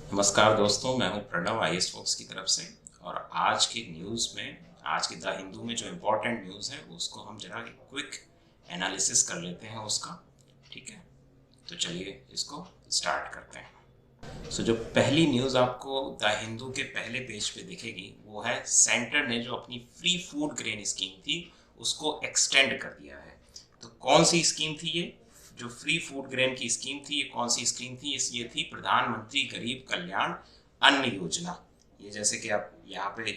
नमस्कार दोस्तों, मैं हूं प्रणव आईएएस फोक्स की तरफ से। और आज की न्यूज़ में, आज के द हिंदू में जो इम्पोर्टेंट न्यूज़ है उसको हम जरा एक क्विक एनालिसिस कर लेते हैं उसका। ठीक है, तो चलिए इसको स्टार्ट करते हैं। जो पहली न्यूज़ आपको द हिंदू के पहले पेज पे दिखेगी वो है सेंटर ने जो अपनी फ्री फूड ग्रेन स्कीम थी उसको एक्सटेंड कर दिया है। तो कौन सी स्कीम थी ये? जो फ्री फूड ग्रेन की स्कीम थी, ये कौन सी स्कीम थी? ये थी प्रधानमंत्री गरीब कल्याण अन्न योजना। ये जैसे कि आप यहाँ पे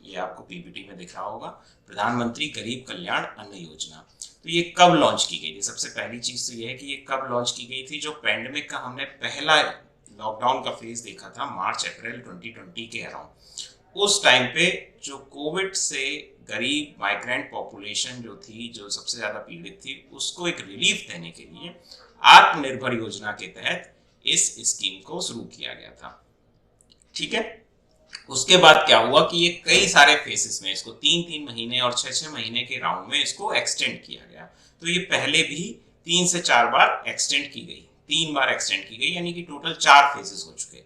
ये आपको पीपीटी में दिख रहा होगा, प्रधानमंत्री गरीब कल्याण अन्न योजना। तो ये कब लॉन्च की गई थी? सबसे पहली चीज तो ये है कि ये कब लॉन्च की गई थी। जो पैंडेमिक का हमने पहला लॉकडाउन का फेज देखा था मार्च अप्रैल 2020 के अराउंड, उस टाइम पे जो कोविड से गरीब माइग्रेंट पॉपुलेशन जो थी, जो सबसे ज्यादा पीड़ित थी, उसको एक रिलीफ देने के लिए आत्मनिर्भर योजना के तहत इस स्कीम को शुरू किया गया था। ठीक है, उसके बाद क्या हुआ कि ये कई सारे फेसेस में इसको 3-3 महीने और 6-6 महीने के राउंड में इसको एक्सटेंड किया गया। तो ये पहले भी 3 से 4 बार एक्सटेंड की गई, 3 बार एक्सटेंड की गई, यानी कि टोटल 4 फेजेस हो चुके।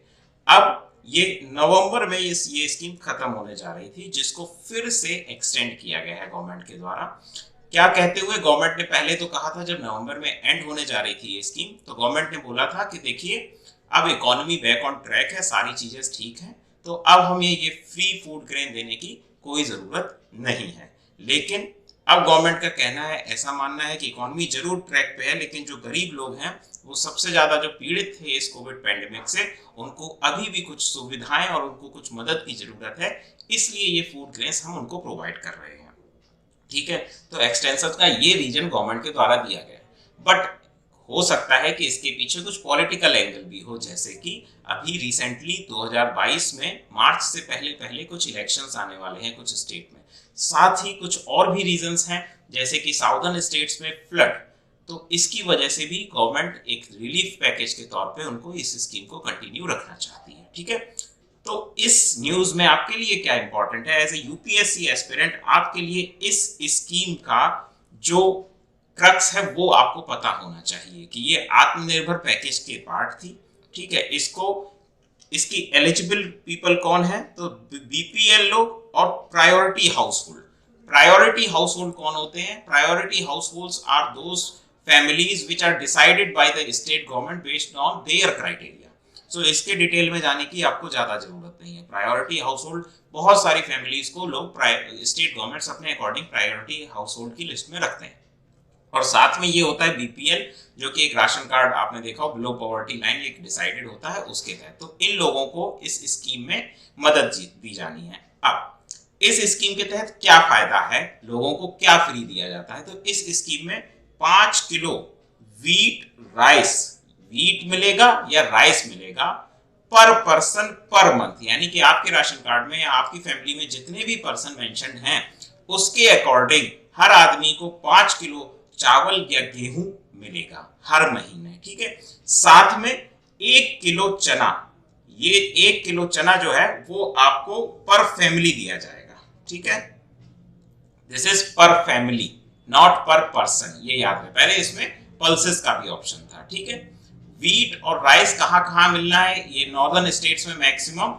अब ये नवंबर में ये स्कीम खत्म होने जा रही थी, जिसको फिर से एक्सटेंड किया गया है गवर्नमेंट के द्वारा। क्या कहते हुए? गवर्नमेंट ने पहले तो कहा था, जब नवंबर में एंड होने जा रही थी ये स्कीम, तो गवर्नमेंट ने बोला था कि देखिए अब इकोनॉमी बैक ऑन ट्रैक है, सारी चीजें ठीक हैं, तो अब हमें ये फ्री फूड ग्रेन देने की कोई जरूरत नहीं है। लेकिन अब गवर्नमेंट का कहना है, ऐसा मानना है कि इकोनॉमी जरूर ट्रैक पे है, लेकिन जो गरीब लोग हैं, वो सबसे ज्यादा जो पीड़ित थे इस कोविड पैंडेमिक से, उनको अभी भी कुछ सुविधाएं और उनको कुछ मदद की जरूरत है, इसलिए ये फूड ग्रेन्स हम उनको प्रोवाइड कर रहे हैं। ठीक है, तो एक्सटेंशन का ये रीजन गवर्नमेंट के द्वारा दिया गया है। बट हो सकता है कि इसके पीछे कुछ पॉलिटिकल एंगल भी हो, जैसे कि अभी रिसेंटली 2022 में मार्च से पहले पहले कुछ इलेक्शंस आने वाले हैं कुछ स्टेट में। साथ ही कुछ और भी रीजंस हैं, जैसे कि साउदर्न स्टेट्स में फ्लड। तो इसकी वजह से भी गवर्नमेंट एक रिलीफ पैकेज के तौर पे उनको इस स्कीम को कंटिन्यू रखना चाहती है। ठीक है, तो इस न्यूज में आपके लिए क्या इंपॉर्टेंट है? एज ए यूपीएससी एस्पिरेंट आपके लिए इस स्कीम का जो क्रक्स है वो आपको पता होना चाहिए कि ये आत्मनिर्भर पैकेज के पार्ट थी। ठीक है, इसकी एलिजिबल पीपल कौन है? तो बीपीएल लोग और प्रायोरिटी हाउसहोल्ड। प्रायोरिटी हाउसहोल्ड कौन होते हैं? Priority households are those families which are decided by the state government based on their criteria. So इसके डिटेल में जाने की आपको ज्यादा जरूरत नहीं है। प्रायोरिटी हाउसहोल्ड बहुत सारी फैमिलीज को लोग स्टेट गवर्नमेंट्स अपने अकॉर्डिंग प्रायोरिटी हाउसहोल्ड की लिस्ट में रखते हैं। और साथ में ये होता है बीपीएल, जो कि एक राशन कार्ड आपने देखा हो, बिलो पॉवर्टी लाइन एक डिसाइडेड होता है उसके तहत। तो इन लोगों को इस स्कीम में मदद दी जानी है। अब इस स्कीम के तहत क्या फायदा है, लोगों को क्या फ्री दिया जाता है? तो इस स्कीम में 5 किलो वीट राइस, वीट मिलेगा या राइस मिलेगा पर पर्सन पर मंथ। यानी कि आपके राशन कार्ड में या आपकी फैमिली में जितने भी पर्सन मेंशन हैं, उसके अकॉर्डिंग हर आदमी को 5 किलो चावल या गेहूं मिलेगा हर महीने। ठीक है, साथ में 1 किलो चना, ये 1 किलो चना जो है वो आपको पर फैमिली दिया जाएगा। ठीक है, दिस इज पर फैमिली, नॉट पर पर्सन, ये याद रहे। पहले इसमें पल्सेस का भी ऑप्शन था। ठीक है, वीट और राइस कहां कहां मिलना है? ये नॉर्दर्न स्टेट्स में मैक्सिमम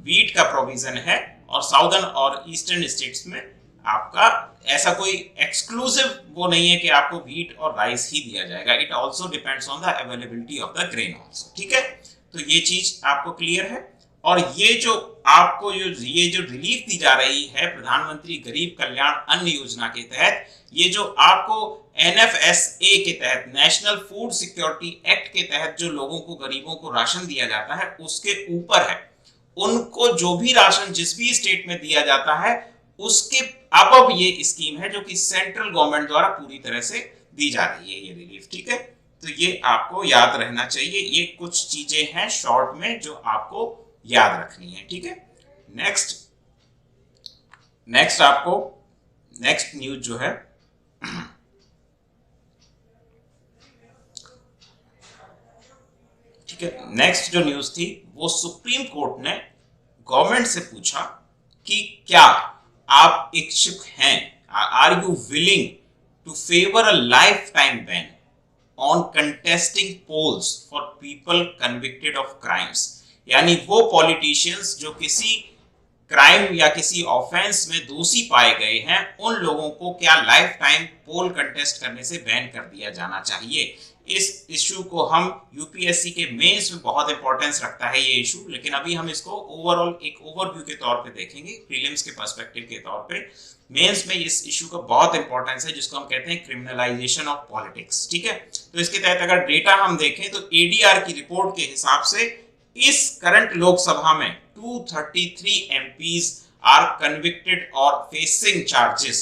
वीट का प्रोविजन है, और साउदर्न और ईस्टर्न स्टेट्स में आपका ऐसा कोई एक्सक्लूसिव वो नहीं है कि आपको वीट और राइस ही दिया जाएगा। It also depends on the availability of the grain also. ठीक है, तो ये चीज आपको क्लियर है। और ये जो आपको ये जो रिलीफ दी जा रही है प्रधानमंत्री गरीब कल्याण अन्न योजना के तहत, ये जो आपको एनएफएसए के तहत, नेशनल फूड सिक्योरिटी एक्ट के तहत जो लोगों को, गरीबों को राशन दिया जाता है, उसके ऊपर है। उनको जो भी राशन जिस भी स्टेट में दिया जाता है उसके अब ये स्कीम है जो कि सेंट्रल गवर्नमेंट द्वारा पूरी तरह से दी जा रही है ये रिलीफ। ठीक है, तो ये आपको याद रहना चाहिए। ये कुछ चीजें हैं शॉर्ट में जो आपको याद रखनी है। ठीक है, नेक्स्ट आपको नेक्स्ट न्यूज जो है ठीक है, नेक्स्ट जो न्यूज थी वो सुप्रीम कोर्ट ने गवर्नमेंट से पूछा कि क्या आप इच्छुक हैं, are you willing to favour a life time ban on contesting polls for people convicted of crimes. यानी वो पॉलिटिशियंस जो किसी क्राइम या किसी ऑफेंस में दोषी पाए गए हैं, उन लोगों को क्या लाइफ टाइम पोल कंटेस्ट करने से बैन कर दिया जाना चाहिए। इस इशू को हम यूपीएससी के मेंस में बहुत इंपॉर्टेंस रखता है ये इशू, लेकिन अभी हम इसको ओवरऑल एक ओवरव्यू के तौर पे देखेंगे, प्रीलिम्स के पर्सपेक्टिव के तौर पे। मेंस में इस इशू का बहुत इंपॉर्टेंस है जिसको हम कहते हैं क्रिमिनलाइजेशन ऑफ पॉलिटिक्स, ठीक है। तो इसके तहत अगर डेटा हम देखें तो एडीआर की रिपोर्ट के हिसाब से इस करंट लोकसभा में 233 MPs are convicted or facing charges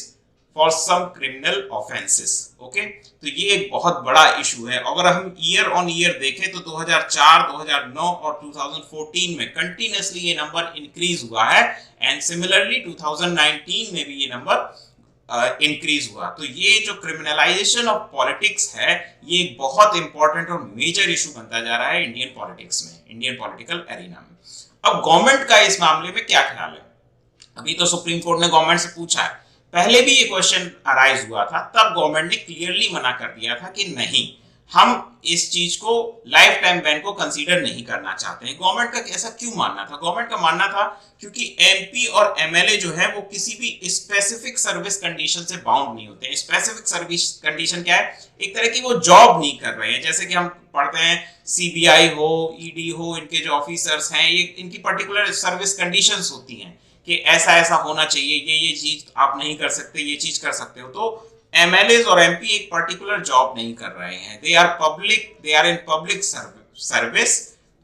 for some criminal offenses. Okay, तो ये एक बहुत बड़ा इशू है। अगर हम ईयर ऑन ईयर देखें तो 2004, 2009 और 2014 में कंटिन्यूसली ये नंबर इंक्रीज हुआ है, एंड सिमिलरली 2019 में भी ये नंबर इंक्रीज हुआ। तो ये जो क्रिमिनलाइजेशन ऑफ पॉलिटिक्स है, ये एक बहुत इंपॉर्टेंट और मेजर इशू बनता जा रहा है इंडियन पॉलिटिक्स में, इंडियन पॉलिटिकल एरिना में। अब गवर्नमेंट का इस मामले में क्या ख्याल है? अभी तो सुप्रीम कोर्ट ने गवर्नमेंट से पूछा है, पहले भी ये क्वेश्चन अराइज हुआ था, तब गवर्नमेंट ने क्लियरली मना कर दिया था कि नहीं, हम इस चीज को लाइफ टाइम बैन को कंसीडर नहीं करना चाहते हैं। गवर्नमेंट का ऐसा क्यों मानना था? गवर्नमेंट का मानना था क्योंकि एमपी और एमएलए जो है वो किसी भी स्पेसिफिक सर्विस कंडीशन से बाउंड नहीं होते हैं। स्पेसिफिक सर्विस कंडीशन क्या है? एक तरह की वो जॉब नहीं कर रहे हैं। जैसे कि हम पढ़ते हैं सीबीआई हो, ईडी हो, इनके जो ऑफिसर्स हैं, ये इनकी पर्टिकुलर सर्विस कंडीशंस होती हैं कि ऐसा ऐसा होना चाहिए, ये चीज आप नहीं कर सकते, ये चीज कर सकते हो। तो एमएलए और एमपी एक पर्टिकुलर जॉब नहीं कर रहे हैं, they are in public service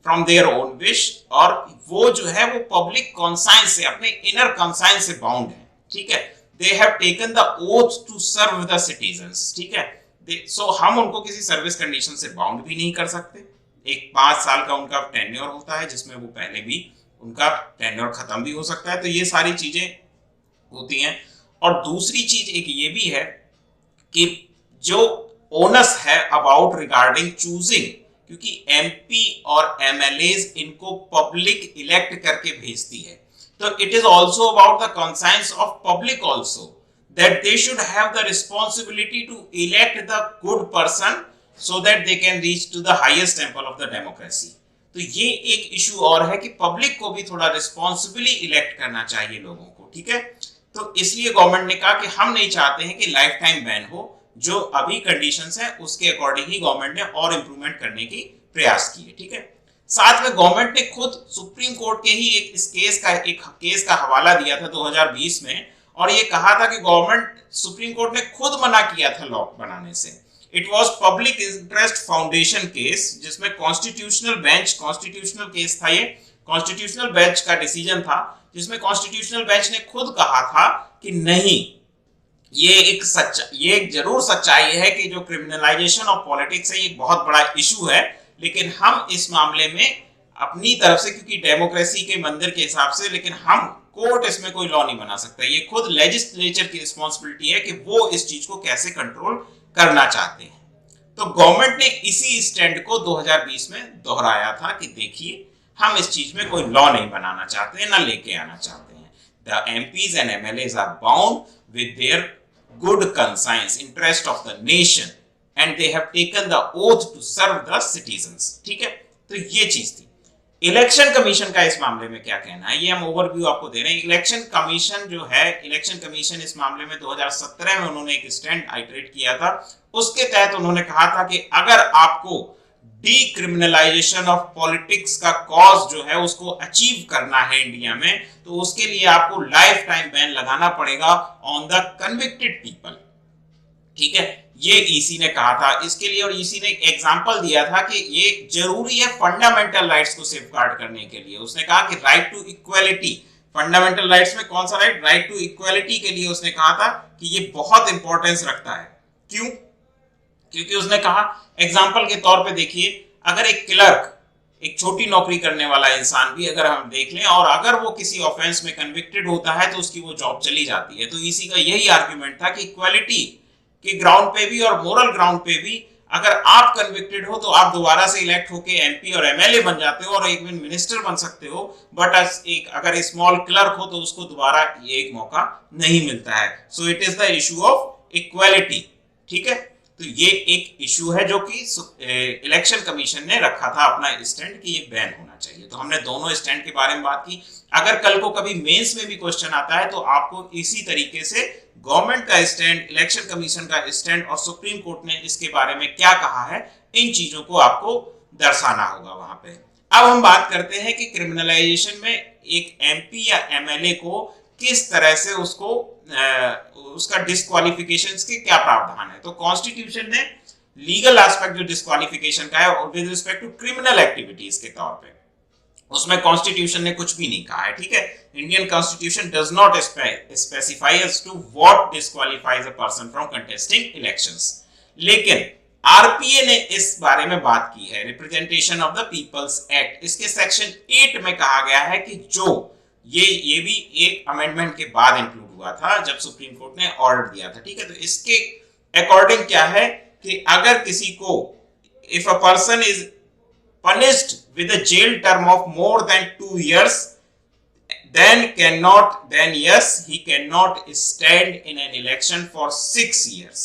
from their own wish, और वो जो है वो पब्लिक कॉन्साइंस से, अपने इनर कॉन्साइंस से बाउंड है, ठीक है। They have taken the oath to serve the citizens, ठीक है। सो हम उनको किसी सर्विस कंडीशन से बाउंड भी नहीं कर सकते। एक 5 साल का उनका टेन्योर होता है जिसमें वो पहले भी उनका टेन्योर खत्म भी हो सकता है। तो ये सारी चीजें होती हैं। और दूसरी चीज एक ये भी है कि जो ओनस है अबाउट रिगार्डिंग चूजिंग, क्योंकि एमपी और एमएलएज इनको पब्लिक इलेक्ट करके भेजती है, तो it is also about the conscience of public also that they should have the responsibility to elect the good person so that they can reach to the highest temple of the democracy. तो ये एक issue और है कि public को भी थोड़ा responsibly elect करना चाहिए लोगों को, ठीक है। तो इसलिए गवर्नमेंट ने कहा कि हम नहीं चाहते हैं कि लाइफ टाइम बैन हो, जो अभी कंडीशंस हैं उसके अकॉर्डिंग ही गवर्नमेंट ने और इंप्रूवमेंट करने की प्रयास किए, ठीक है। साथ में गवर्नमेंट ने खुद सुप्रीम कोर्ट के ही एक केस का हवाला दिया था 2020 में, और ये कहा था कि सुप्रीम कोर्ट ने खुद मना किया था लॉ बनाने से। It was public interest foundation case, जिसमें कॉन्स्टिट्यूशनल केस था, ये कॉन्स्टिट्यूशनल बेंच का डिसीजन था, जिसमें कॉन्स्टिट्यूशनल बेंच ने खुद कहा था कि नहीं, ये एक जरूर सच्चाई है कि जो क्रिमिनलाइजेशन ऑफ पॉलिटिक्स है ये एक बहुत बड़ा इशू है, लेकिन हम इस मामले में अपनी तरफ से, क्योंकि डेमोक्रेसी के मंदिर के हिसाब से, लेकिन हम कोर्ट इसमें कोई लॉ नहीं बना सकता। ये खुद लेजिस्लेचर की रिस्पॉन्सिबिलिटी है कि वो इस चीज को कैसे कंट्रोल करना चाहते हैं। तो गवर्नमेंट ने इसी स्टैंड को 2020 में दोहराया था कि देखिए, हम इस चीज में कोई लॉ नहीं बनाना चाहते हैं, ना लेके आना चाहते हैं। The MPs and MLAs are bound with their good conscience, interest of the nation, and they have taken the oath to serve the citizens, ठीक है। तो ये चीज थी। इलेक्शन कमीशन का इस मामले में क्या कहना है, ये हम ओवरव्यू आपको दे रहे हैं। इलेक्शन कमीशन इस मामले में 2017 में उन्होंने एक स्टैंड आइटरेट किया था। उसके तहत उन्होंने कहा था कि अगर आपको डीक्रिमिनलाइजेशन ऑफ पॉलिटिक्स का कॉज जो है उसको अचीव करना है इंडिया में, तो उसके लिए आपको लाइफ टाइम बैन लगाना पड़ेगा ऑन द कन्विक्टेड पीपल, ठीक है। ये ईसी ने कहा था इसके लिए, और ईसी ने एक एग्जांपल दिया था कि ये जरूरी है फंडामेंटल राइट्स को सेफगार्ड करने के लिए। उसने कहा कि right to equality, fundamental rights में कौन सा राइट? राइट टू इक्वालिटी के लिए उसने कहा था कि ये बहुत इंपॉर्टेंस रखता है। क्यों? क्योंकि उसने कहा, एग्जांपल के तौर पे देखिए, अगर एक क्लर्क, एक छोटी नौकरी करने वाला इंसान भी अगर हम देख लें, और अगर वो किसी ऑफेंस में कन्विक्टेड होता है तो उसकी वो जॉब चली जाती है। तो इसी का यही आर्ग्यूमेंट था कि इक्वालिटी के ग्राउंड पे भी और मोरल ग्राउंड पे भी अगर आप कन्विक्टेड हो तो आप दोबारा से इलेक्ट होके एमपी और एमएलए बन जाते हो और एक दिन मिनिस्टर बन सकते हो, बट अगर स्मॉल क्लर्क हो तो उसको दोबारा ये एक मौका नहीं मिलता है। So it is the issue of equality, ठीक है। तो ये एक इशू है जो कि इलेक्शन कमीशन ने रखा था अपना स्टैंड कि ये बैन होना चाहिए। तो हमने दोनों स्टैंड के बारे में बात की। अगर कल को कभी मेंस में भी क्वेश्चन आता है तो आपको इसी तरीके से गवर्नमेंट का स्टैंड, इलेक्शन कमीशन का स्टैंड और सुप्रीम कोर्ट ने इसके बारे में क्या कहा है, इन चीजों को आपको दर्शाना होगा वहां पे। अब हम बात करते हैं कि क्रिमिनलाइजेशन में एक एमपी या एमएलए को किस तरह से उसको उसका डिस्क्वालिफिकेशन के क्या प्रावधान है। तो कॉन्स्टिट्यूशन ने लीगल एस्पेक्ट जो डिस्क्वालिफिकेशन का है और with respect to criminal activities के तौर पे, उसमें कॉन्स्टिट्यूशन ने कुछ भी नहीं कहा है, ठीक है। Indian constitution does not specify as to what disqualifies a person from contesting elections. लेकिन आरपीए ने इस बारे में बात की है, representation of the people's act, इसके सेक्शन 8 में कहा गया है कि जो ये भी एक अमेंडमेंट के बाद इंक्लूड हुआ था जब सुप्रीम कोर्ट ने ऑर्डर दिया था, ठीक है। तो इसके अकॉर्डिंग क्या है कि अगर किसी को, if a person is punished with a jail term of more than 2 years, then yes, he cannot stand in an election for 6 years.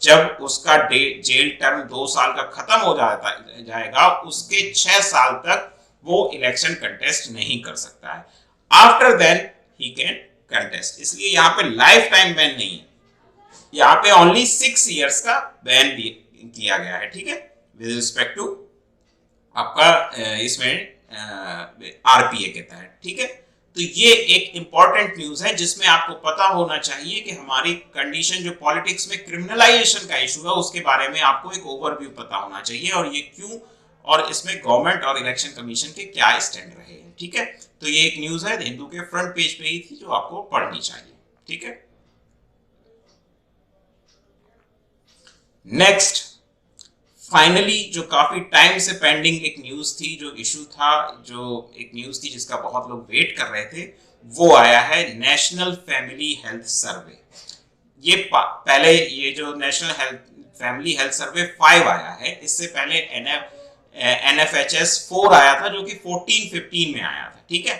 जब उसका जेल टर्म 2 साल का खत्म हो जाएगा, उसके 6 साल तक वो इलेक्शन कंटेस्ट नहीं कर सकता है। After then he can contest. इसलिए यहाँ पे लाइफ टाइम बैन नहीं है, यहाँ पे ओनली 6 इयर्स का बैन किया गया है, ठीक है, विद रिस्पेक्ट टू आपका इसमें आरपीए के तहत, ठीक है। तो ये एक इंपॉर्टेंट न्यूज है जिसमें आपको पता होना चाहिए कि हमारी कंडीशन जो पॉलिटिक्स में क्रिमिनलाइजेशन का इशू है उसके बारे में आपको एक ओवरव्यू पता होना चाहिए, और ये क्यों, और इसमें गवर्नमेंट और इलेक्शन कमीशन के क्या स्टैंड रहे हैं, ठीक है। तो ये एक न्यूज है हिंदू के फ्रंट पेज पे ही थी जो आपको पढ़नी चाहिए, ठीक है। नेक्स्ट, फाइनली जो काफी टाइम से पेंडिंग एक न्यूज थी, जो इशू था, जो एक न्यूज थी जिसका बहुत लोग वेट कर रहे थे, वो आया है नेशनल फैमिली हेल्थ सर्वे। ये पहले ये जो नेशनल फैमिली हेल्थ सर्वे 5 आया है, इससे पहले NFHS 4 आया था जो कि 14-15 में आया था, ठीक है।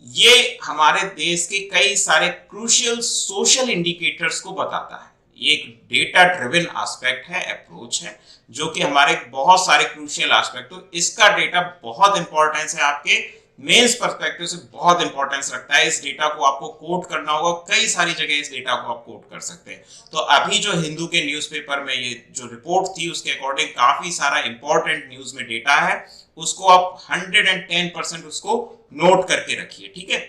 ये हमारे देश के कई सारे क्रूशियल सोशल इंडिकेटर्स को बताता है। ये एक डेटा ड्रिवन एस्पेक्ट है, अप्रोच है, जो कि हमारे बहुत सारे क्रूशियल एस्पेक्ट, तो इसका डेटा बहुत इंपॉर्टेंस है, आपके मेंस पर्सपेक्टिव से बहुत इंपॉर्टेंस रखता है। इस डेटा को आपको कोट करना होगा, कई सारी जगह इस डेटा को आप कोट कर सकते हैं। तो अभी जो हिंदू के न्यूज़पेपर में ये जो रिपोर्ट थी उसके अकॉर्डिंग काफी सारा इंपॉर्टेंट न्यूज में डेटा है, उसको आप 110% उसको नोट करके रखिए, ठीक है।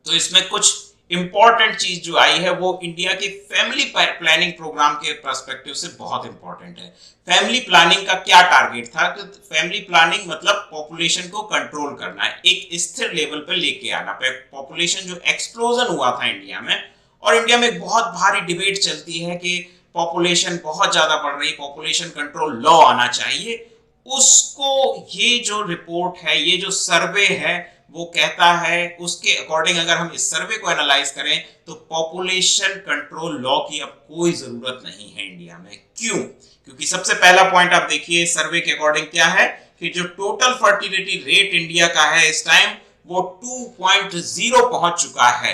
तो इसमें कुछ इंपॉर्टेंट चीज जो आई है वो इंडिया के फैमिली प्लानिंग प्रोग्राम के पर्सपेक्टिव से बहुत इंपॉर्टेंट है। फैमिली प्लानिंग का क्या टारगेट था? कि फैमिली प्लानिंग मतलब पॉपुलेशन को कंट्रोल करना है, एक स्थिर लेवल पर लेके आना। पॉपुलेशन जो एक्सप्लोजन हुआ था इंडिया में, और इंडिया में एक बहुत भारी डिबेट चलती है कि पॉपुलेशन बहुत ज्यादा बढ़ रही, पॉपुलेशन कंट्रोल लॉ आना चाहिए, उसको ये जो रिपोर्ट है, ये जो सर्वे है वो कहता है, उसके अकॉर्डिंग अगर हम इस सर्वे को एनालाइज करें तो पॉपुलेशन कंट्रोल लॉ की अब कोई जरूरत नहीं है इंडिया में। क्यों? क्योंकि सबसे पहला पॉइंट आप देखिए सर्वे के अकॉर्डिंग क्या है कि जो टोटल फर्टिलिटी रेट इंडिया का है इस टाइम वो 2.0 पहुंच चुका है।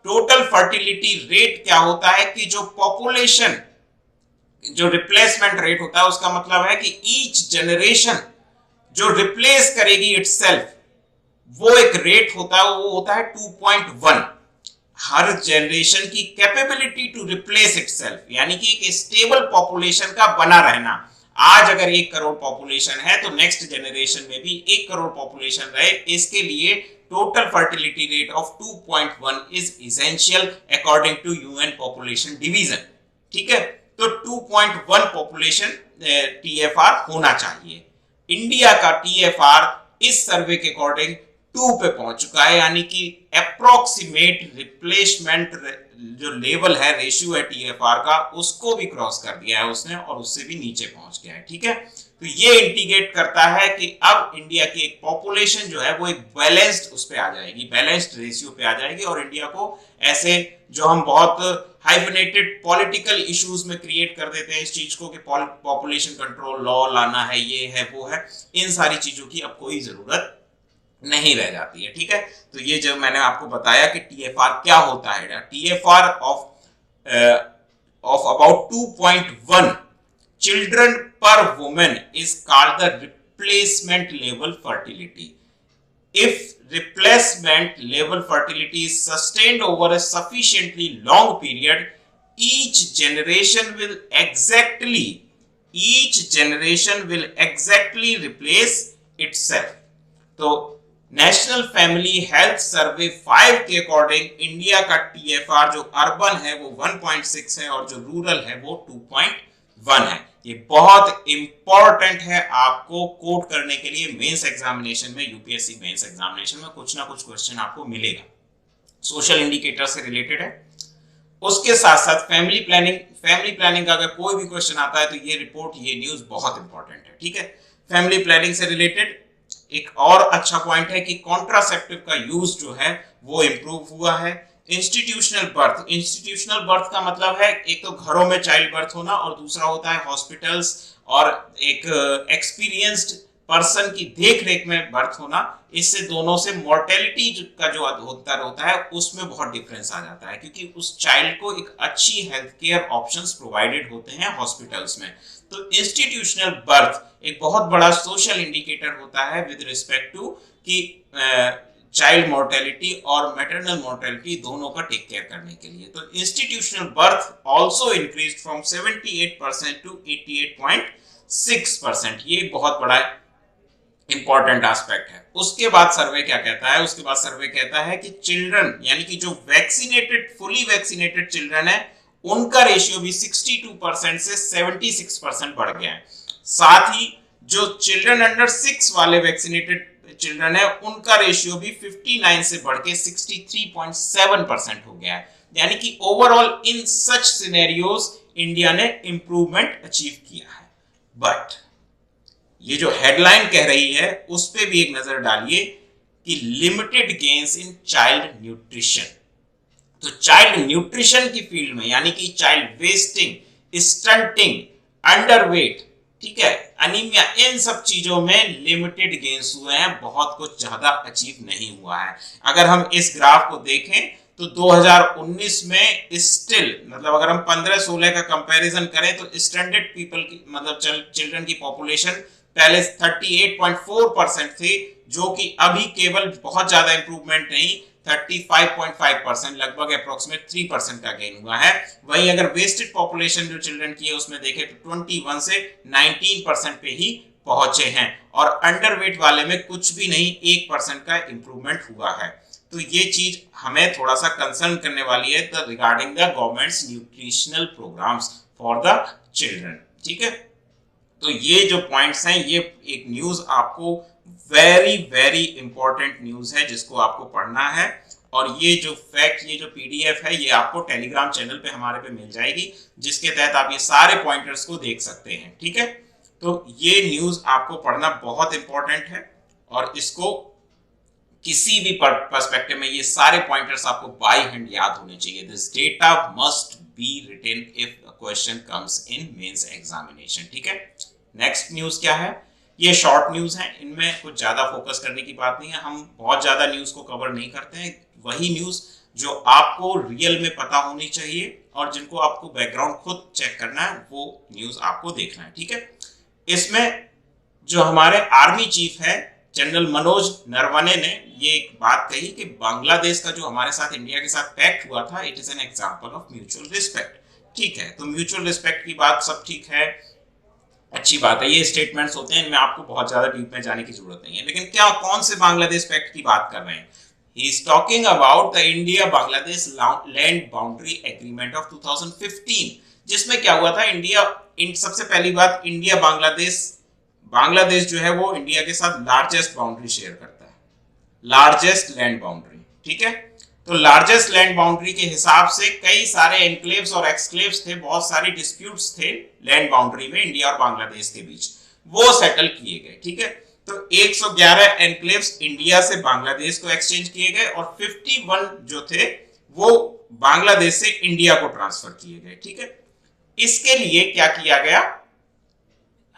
टोटल फर्टिलिटी रेट क्या होता है कि जो पॉपुलेशन, जो रिप्लेसमेंट रेट होता है, उसका मतलब है कि ईच जनरेशन जो रिप्लेस करेगी इटसेल्फ, वो एक रेट होता है, वो होता है 2.1। हर जनरेशन की कैपेबिलिटी टू रिप्लेस इटसेल्फ, यानी कि एक स्टेबल पॉपुलेशन का बना रहना। आज अगर 1 करोड़ पॉपुलेशन है तो नेक्स्ट जनरेशन में भी 1 करोड़ पॉपुलेशन रहे, इसके लिए total fertility rate of 2.1 is essential according to UN population division, ठीक है। तो 2.1 पॉपुलेशन टीएफआर होना चाहिए। इंडिया का टीएफआर इस सर्वे के अकॉर्डिंग 2 पे पहुंच चुका है, यानी कि अप्रोक्सीमेट रिप्लेसमेंट जो लेवल है, रेशियो है टीएफआर का, उसको भी क्रॉस कर दिया है उसने और उससे भी नीचे पहुंच गया है, ठीक है। तो ये इंडिकेट करता है कि अब इंडिया की एक पॉपुलेशन जो है वो एक बैलेंस्ड उस पे आ जाएगी, बैलेंस्ड रेशियो पे आ जाएगी, और इंडिया को ऐसे जो हम बहुत हाइफिनेटेड पॉलिटिकल इश्यूज में क्रिएट कर देते हैं इस चीज को कि पॉपुलेशन कंट्रोल लॉ लाना है, ये है वो है, इन सारी चीजों की अब कोई जरूरत नहीं रह जाती है, ठीक है। तो ये जो मैंने आपको बताया कि टीएफआर क्या होता है, TFR of about 2.1 children per woman is called the replacement level fertility. If replacement level fertility is sustained over a sufficiently long period, each generation will exactly replace itself. तो नेशनल फैमिली हेल्थ सर्वे 5 के according India का TFR जो urban है वो 1.6 है और जो rural है वो 2.1 है। ये बहुत इंपॉर्टेंट है आपको कोट करने के लिए मेंस एग्जामिनेशन में, यूपीएससी मेंस एग्जामिनेशन में कुछ ना कुछ क्वेश्चन आपको मिलेगा, सोशल इंडिकेटर से रिलेटेड है। उसके साथ साथ फैमिली प्लानिंग का अगर कोई भी क्वेश्चन आता है तो ये रिपोर्ट, ये न्यूज बहुत इंपॉर्टेंट है, ठीक है। फैमिली प्लानिंग से रिलेटेड एक और अच्छा पॉइंट है कि कॉन्ट्रासेप्टिव का यूज जो है वो इंप्रूव हुआ है। इंस्टीट्यूशनल बर्थ का मतलब है एक तो घरों में चाइल्ड बर्थ होना और दूसरा होता है हॉस्पिटल्स और एक एक्सपीरियंस्ड पर्सन की देख रेख में बर्थ होना। इससे दोनों से मोर्टेलिटी का जो अंतर होता है उसमें बहुत डिफरेंस आ जाता है, क्योंकि उस चाइल्ड को एक अच्छी हेल्थ केयर ऑप्शंस प्रोवाइडेड होते हैं हॉस्पिटल्स में। तो इंस्टीट्यूशनल बर्थ एक बहुत बड़ा सोशल इंडिकेटर होता है विद रिस्पेक्ट टू कि चाइल्ड मोर्टेलिटी और मैटरनल मोर्टेलिटी दोनों का टेक केयर करने के लिए। तो institutional birth also increased from 78% to 88.6%। ये बहुत बड़ा इंपॉर्टेंट एस्पेक्ट है। उसके बाद सर्वे क्या कहता है? उसके बाद सर्वे कहता है कि चिल्ड्रन यानी कि जो फुली वैक्सीनेटेड चिल्ड्रन है उनका रेशियो भी 62% से 76% बढ़ गया है। साथ ही जो चिल्ड्रन अंडर 6 वाले वैक्सीनेटेड चिल्ड्रन है उनका रेशियो भी 59 से बढ़ के 63.7% हो गया है। यानी कि ओवरऑल इन सच सिनेरियोज इंडिया ने इंप्रूवमेंट अचीव किया है। बट ये जो हेडलाइन कह रही है उस पे भी एक नजर डालिए कि limited gains in child nutrition. तो चाइल्ड न्यूट्रिशन की फील्ड में यानी कि चाइल्ड वेस्टिंग, स्टंटिंग, अंडरवेट, ठीक है, अनीमिया, इन सब चीजों में लिमिटेड गेन्स हुए हैं, बहुत कुछ ज्यादा अचीव नहीं हुआ है। अगर हम इस ग्राफ को देखें तो 2019 में स्टिल मतलब अगर हम 15-16 का कंपैरिजन करें तो स्टैंडर्ड पीपल की मतलब चिल्ड्रन की पॉपुलेशन पहले 38.4% थी, जो कि अभी केवल बहुत ज्यादा इंप्रूवमेंट नहीं 35.5% लगभग अप्रोक्सीमेट 3% का गेन हुआ है। वहीं अगर वेस्टेड पॉपुलेशन जो चिल्ड्रन की है उसमें देखें तो 21 से 19% पे ही पहुंचे हैं और अंडरवेट वाले में कुछ भी नहीं 1% का इंप्रूवमेंट हुआ है। तो ये चीज हमें थोड़ा सा कंसर्न करने वाली है regarding the government's nutritional programmes for the children, ठीक है। तो ये जो पॉइंट्स हैं ये एक न्यूज आपको वेरी वेरी इंपॉर्टेंट न्यूज है जिसको आपको पढ़ना है। और ये जो फैक्ट, ये जो पीडीएफ है ये आपको टेलीग्राम चैनल पे हमारे पे मिल जाएगी, जिसके तहत आप ये सारे पॉइंटर्स को देख सकते हैं, ठीक है। तो ये न्यूज आपको पढ़ना बहुत इंपॉर्टेंट है और इसको किसी भी पर्सपेक्टिव में ये सारे पॉइंटर्स आपको बाय हैंड याद होने चाहिए। This data must be written if the question comes in mains examination, ठीक है। नेक्स्ट न्यूज क्या है? ये शॉर्ट न्यूज है, इनमें कुछ ज्यादा फोकस करने की बात नहीं है, हम बहुत ज्यादा न्यूज को कवर नहीं करते हैं। वही न्यूज जो आपको रियल में पता होनी चाहिए और जिनको आपको बैकग्राउंड खुद चेक करना है वो न्यूज आपको देखना है, ठीक है। इसमें जो हमारे आर्मी चीफ है जनरल मनोज नरवणे ने ये एक बात कही कि बांग्लादेश का जो हमारे साथ इंडिया के साथ पैक्ट हुआ था it is an example of mutual respect, ठीक है। तो म्यूचुअल रिस्पेक्ट की बात सब ठीक है, अच्छी बात है, ये स्टेटमेंट्स होते हैं, इनमें आपको बहुत ज्यादा डीप में जाने की जरूरत नहीं है। लेकिन क्या कौन से बांग्लादेश पैक्ट की बात कर रहे हैं? He is talking about the India Bangladesh land boundary agreement of 2015, जिसमें क्या हुआ था सबसे पहली बात इंडिया बांग्लादेश जो है वो इंडिया के साथ लार्जेस्ट बाउंड्री शेयर करता है, लार्जेस्ट लैंड बाउंड्री, ठीक है। तो लार्जेस्ट लैंड बाउंड्री के हिसाब से कई सारे एनक्लेव्स और एक्सक्लेव्स थे, बहुत सारे डिस्प्यूट्स थे लैंड बाउंड्री में इंडिया और बांग्लादेश के बीच, वो सेटल किए गए, ठीक है। तो 111 एनक्लेव्स इंडिया से बांग्लादेश को एक्सचेंज किए गए और 51 जो थे वो बांग्लादेश से इंडिया को ट्रांसफर किए गए, ठीक है। इसके लिए क्या किया गया?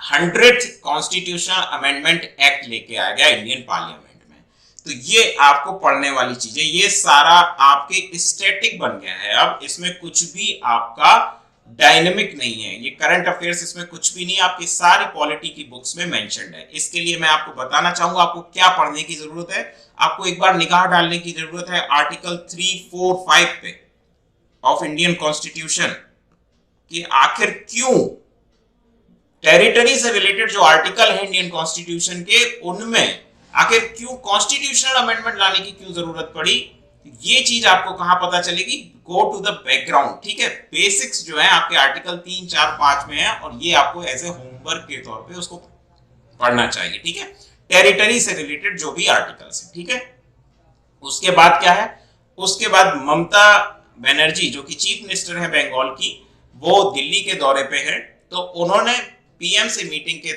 100th कॉन्स्टिट्यूशनल अमेंडमेंट एक्ट लेके आया गया इंडियन पार्लियामेंट में। तो ये आपको पढ़ने वाली चीजें, ये सारा आपके स्टैटिक बन गया है, अब इसमें कुछ भी आपका डायनेमिक नहीं है, ये करंट अफेयर्स, इसमें कुछ भी नहीं, आपकी सारी पॉलिटी की बुक्स में मेंशन्ड है। इसके लिए मैं आपको बताना चाहूंगा आपको क्या पढ़ने की जरूरत है। आपको एक बार निगाह डालने की जरूरत है आर्टिकल 3, 4, 5 पे ऑफ इंडियन कॉन्स्टिट्यूशन कि आखिर क्यों टेरिटरी से रिलेटेड जो आर्टिकल है इंडियन कॉन्स्टिट्यूशन के, उनमें आखिर क्यों कॉन्स्टिट्यूशनल अमेंडमेंट लाने की क्यों जरूरत पड़ी। ये चीज आपको कहां पता चलेगी, गो टू द बैकग्राउंड, ठीक है। बेसिक्स जो है आपके आर्टिकल 3, 4, 5 में है और ये आपको एज ए होमवर्क के तौर पे उसको पढ़ना चाहिए, ठीक है। टेरिटरी से रिलेटेड जो भी आर्टिकल्स है, ठीक है। उसके बाद क्या है, उसके बाद ममता बनर्जी जो कि चीफ मिनिस्टर है बंगाल की, वो दिल्ली के दौरे पे है। तो उन्होंने पीएम से मीटिंग के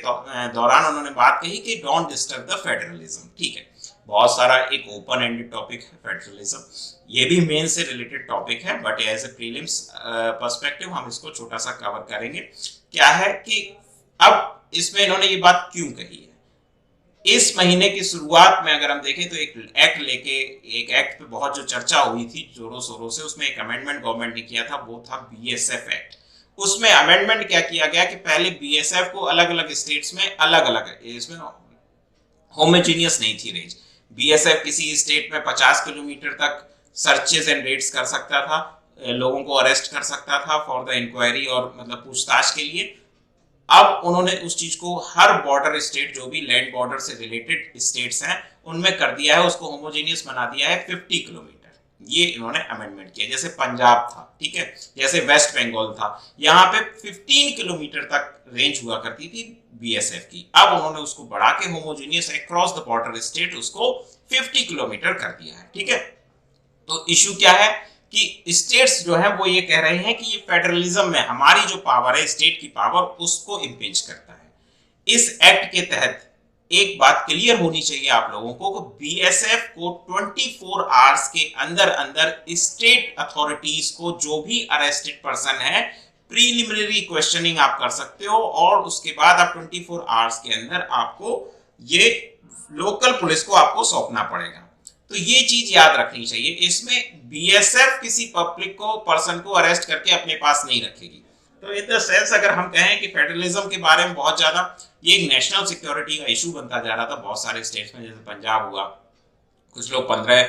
दौरान उन्होंने बात कही कि डोंट डिस्टर्ब द फेडरलिज्म, ठीक है। बहुत सारा एक ओपन एंडेड टॉपिक है फेडरलिज्म, ये भी मेन से रिलेटेड टॉपिक है, but as a prelims perspective हम इसको छोटा सा कवर करेंगे। क्या है कि अब इसमें इन्होंने ये बात क्यों कही है, इस महीने की शुरुआत में अगर हम देखें तो एक एक्ट पे बहुत जो चर्चा हुई थी जोरों शोरों से, उसमें एक अमेंडमेंट गवर्नमेंट ने किया था, वो था बीएसएफ एक्ट। उसमें अमेंडमेंट क्या किया गया कि पहले बीएसएफ को अलग अलग स्टेट्स में अलग अलग, इसमें होमोजेनियस नहीं थी रेंज। बीएसएफ किसी स्टेट में 50 किलोमीटर तक सर्चेस एंड रेड्स कर सकता था, लोगों को अरेस्ट कर सकता था फॉर द इंक्वायरी और मतलब पूछताछ के लिए। अब उन्होंने उस चीज को हर बॉर्डर स्टेट, जो भी लैंड बॉर्डर से रिलेटेड स्टेट्स हैं, उनमें कर दिया है, उसको होमोजेनियस बना दिया है 50 किलोमीटर। ये इन्होंने अमेंडमेंट किया। जैसे पंजाब था, ठीक है, जैसे वेस्ट बंगाल था, यहाँ पे 15 किलोमीटर तक रेंज हुआ करती थी बीएसएफ की। अब उन्होंने उसको बढ़ा के homogeneous across the border state उसको 50 किलोमीटर कर दिया है, ठीक है। तो इश्यू क्या है कि स्टेट्स जो है वो ये कह रहे हैं कि ये फेडरलिज्म में हमारी जो पावर है, स्टेट की पावर, उसको इंपेंज करता है। इस एक्ट के तहत एक बात क्लियर होनी चाहिए आप लोगों को कि बीएसएफ को 24 आवर्स के अंदर अंदर स्टेट अथॉरिटीज को, जो भी अरेस्टेड पर्सन है, प्रीलिमिनरी क्वेश्चनिंग आप कर सकते हो और उसके बाद आप 24 आवर्स के अंदर आपको ये लोकल पुलिस को आपको सौंपना पड़ेगा। तो ये चीज याद रखनी चाहिए। इसमें बीएसएफ किसी पब्लिक को, पर्सन को अरेस्ट करके अपने पास नहीं रखेगी। तो इन द सेंस अगर हम कहें कि फेडरलिज्म के बारे में बहुत ज्यादा ये एक नेशनल सिक्योरिटी का इशू बनता जा रहा था बहुत सारे स्टेट्स में, जैसे पंजाब हुआ, कुछ लोग 15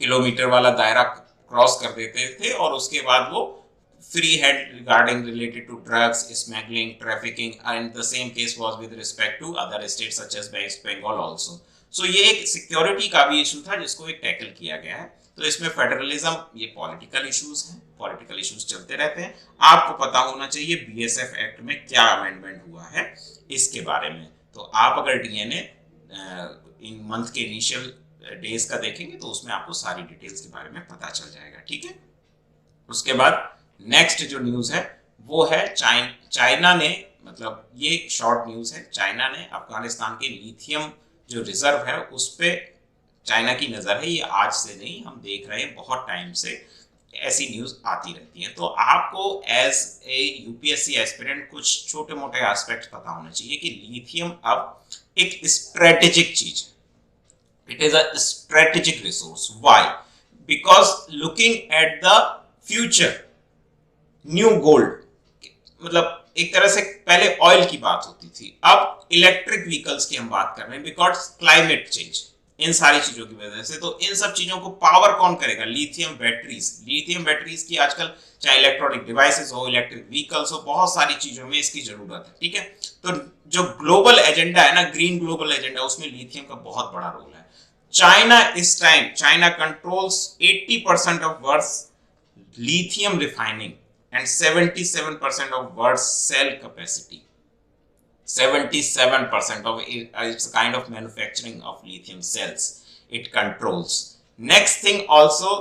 किलोमीटर वाला दायरा क्रॉस कर देते थे और उसके बाद वो free hand regarding related to drugs, smuggling, trafficking, and the same case was with respect to other states such as West Bengal also. So ये एक सिक्योरिटी का भी इशू था जिसको एक टैकल किया गया है। तो इसमें फेडरलिज्म, ये पॉलिटिकल इश्यूज हैं, पॉलिटिकल इश्यूज चलते रहते हैं। आपको पता होना चाहिए बीएसएफ एक्ट में क्या अमेंडमेंट हुआ है इसके बारे में। तो आप अगर डीएनए इन मंथ के इनिशियल डेज का देखेंगे तो उसमें आपको सारी डिटेल्स के बारे में पता चल जाएगा, ठीक है। उसके बाद नेक्स्ट जो न्यूज है वो है चाइना ने, मतलब ये शॉर्ट न्यूज है, चाइना ने अफगानिस्तान के लिथियम जो रिजर्व है उस पे चाइना की नजर है। ये आज से नहीं, हम देख रहे हैं बहुत टाइम से ऐसी न्यूज आती रहती है। तो आपको एज ए यूपीएससी एस्पिरेंट कुछ छोटे मोटे एस्पेक्ट पता होना चाहिए कि लिथियम अब एक स्ट्रेटेजिक चीज है। It is a strategic resource. Why? Because looking at the future, new gold, मतलब एक तरह से पहले ऑयल की बात होती थी, अब इलेक्ट्रिक व्हीकल्स की हम बात कर रहे हैं बिकॉज क्लाइमेट चेंज, इन सारी चीजों की वजह से। तो इन सब चीजों को पावर कौन करेगा? Lithium batteries. लिथियम बैटरीज की आजकल चाहे इलेक्ट्रॉनिक डिवाइसेस हो, इलेक्ट्रिक व्हीकल्स हो, बहुत सारी चीजों में इसकी जरूरत है, ठीक है। तो जो ग्लोबल एजेंडा है ना, ग्रीन ग्लोबल एजेंडा, उसमें लिथियम का बहुत बड़ा रोल है। चाइना इस time, China controls 80% of world lithium refining and 77% of world's cell capacity. 77% of it is kind of manufacturing of lithium cells it controls. Next thing also,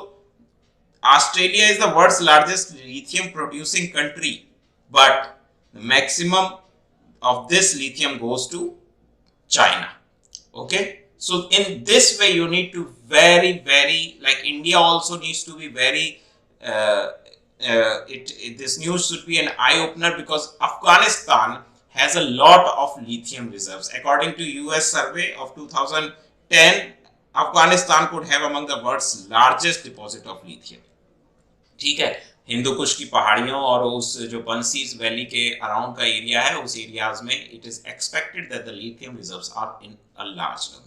Australia is the world's largest lithium producing country, but the maximum of this lithium goes to China. Okay, so in this way you need to very like India also needs to be very this news should be an eye opener because Afghanistan has a lot of lithium reserves. According to US survey of 2010, Afghanistan could have among the world's largest deposit of lithium. ठीक है, हिंदू कुश की पहाड़ियों और उस जो बंसीज valley के around का एरिया है, उस एरियाज में it is expected that the lithium reserves are in a large number.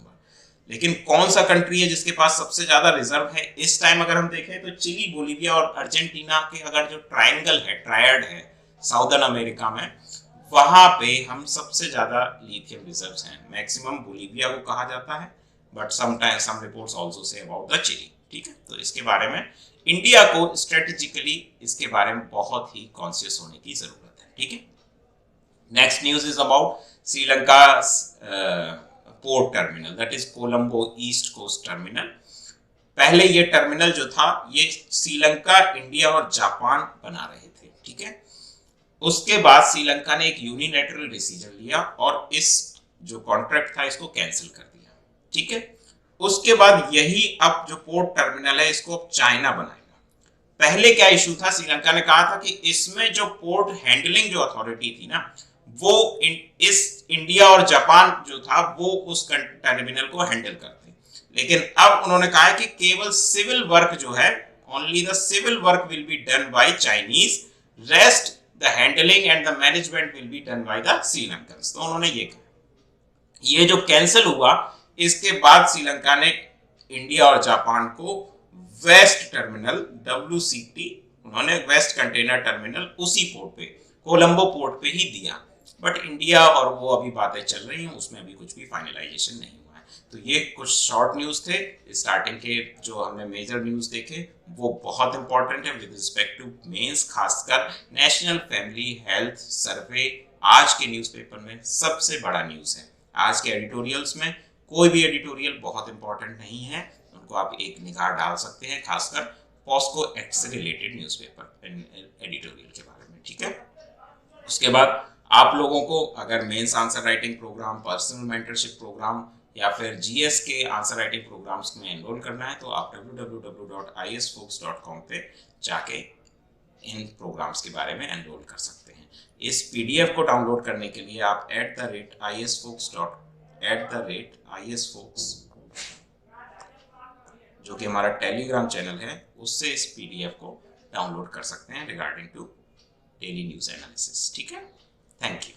लेकिन कौन सा कंट्री है जिसके पास सबसे ज्यादा रिजर्व है इस टाइम अगर हम देखें तो चिली, बोलीविया और अर्जेंटीना के अगर जो ट्रायंगल है, ट्रायड है साउदर्न अमेरिका में, वहां पे हम सबसे ज्यादा लिथियम रिजर्व्स हैं। मैक्सिमम बोलीविया को कहा जाता है, but sometimes some reports also say about the Chile. ठीक है, तो इसके बारे में इंडिया को स्ट्रेटेजिकली इसके बारे में बहुत ही कॉन्शियस होने की जरूरत है। ठीक है, next news is about Sri Lanka port terminal, that is Colombo east coast terminal. पहले ये टर्मिनल जो था ये श्रीलंका, इंडिया और जापान बना रहे थे। ठीक है, उसके बाद श्रीलंका ने एक यूनिलैटरल डिसीजन लिया और इस जो कॉन्ट्रैक्ट था इसको कैंसिल कर दिया। ठीक है, उसके बाद यही अब जो पोर्ट टर्मिनल है इसको अब चाइना बनाएगा। पहले क्या इशू था, श्रीलंका ने कहा था कि इसमें जो पोर्ट हैंडलिंग जो अथॉरिटी थी ना, वो इस इंडिया और जापान जो था वो उस टर्मिनल को हैंडल करते। लेकिन अब उन्होंने कहा है कि केवल सिविल वर्क जो है, only the civil work will be done by Chinese, rest the handling and the management will be done by the Sri Lankans. तो उन्होंने ये कहा। ये जो कैंसिल हुआ इसके बाद श्रीलंका ने इंडिया और जापान को वेस्ट टर्मिनल WCT, उन्होंने वेस्ट कंटेनर टर्मिनल उसी पोर्ट पे, कोलंबो पोर्ट पे ही दिया। बट इंडिया और वो अभी बातें चल रही हैं, उसमें अभी कुछ भी फाइनलाइजेशन नहीं हुआ है। तो ये कुछ शॉर्ट न्यूज थे स्टार्टिंग के, जो हमने मेजर न्यूज देखे वो बहुत इंपॉर्टेंट है विद रिस्पेक्ट टू मेंस, खासकर नेशनल फैमिली हेल्थ सर्वे आज के न्यूज़पेपर में सबसे बड़ा न्यूज है। आज के एडिटोरियल्स में कोई भी एडिटोरियल बहुत इंपॉर्टेंट नहीं है, उनको आप एक निगाह डाल सकते हैं, खासकर पॉस्को एक्ट से रिलेटेड न्यूज़पेपर एडिटोरियल के बारे में। ठीक है, उसके बाद आप लोगों को अगर mains answer writing programme, personal mentorship programme या फिर जीएस के आंसर राइटिंग प्रोग्राम्स में एनरोल करना है तो आप www.isfolks.com पे जाके इन प्रोग्राम्स के बारे में एनरोल कर सकते हैं। इस पीडीएफ को डाउनलोड करने के लिए आप @isfolks जो कि हमारा टेलीग्राम चैनल है उससे इस पीडीएफ को डाउनलोड कर सकते हैं regarding to daily news analysis. ठीक है, थैंक यू।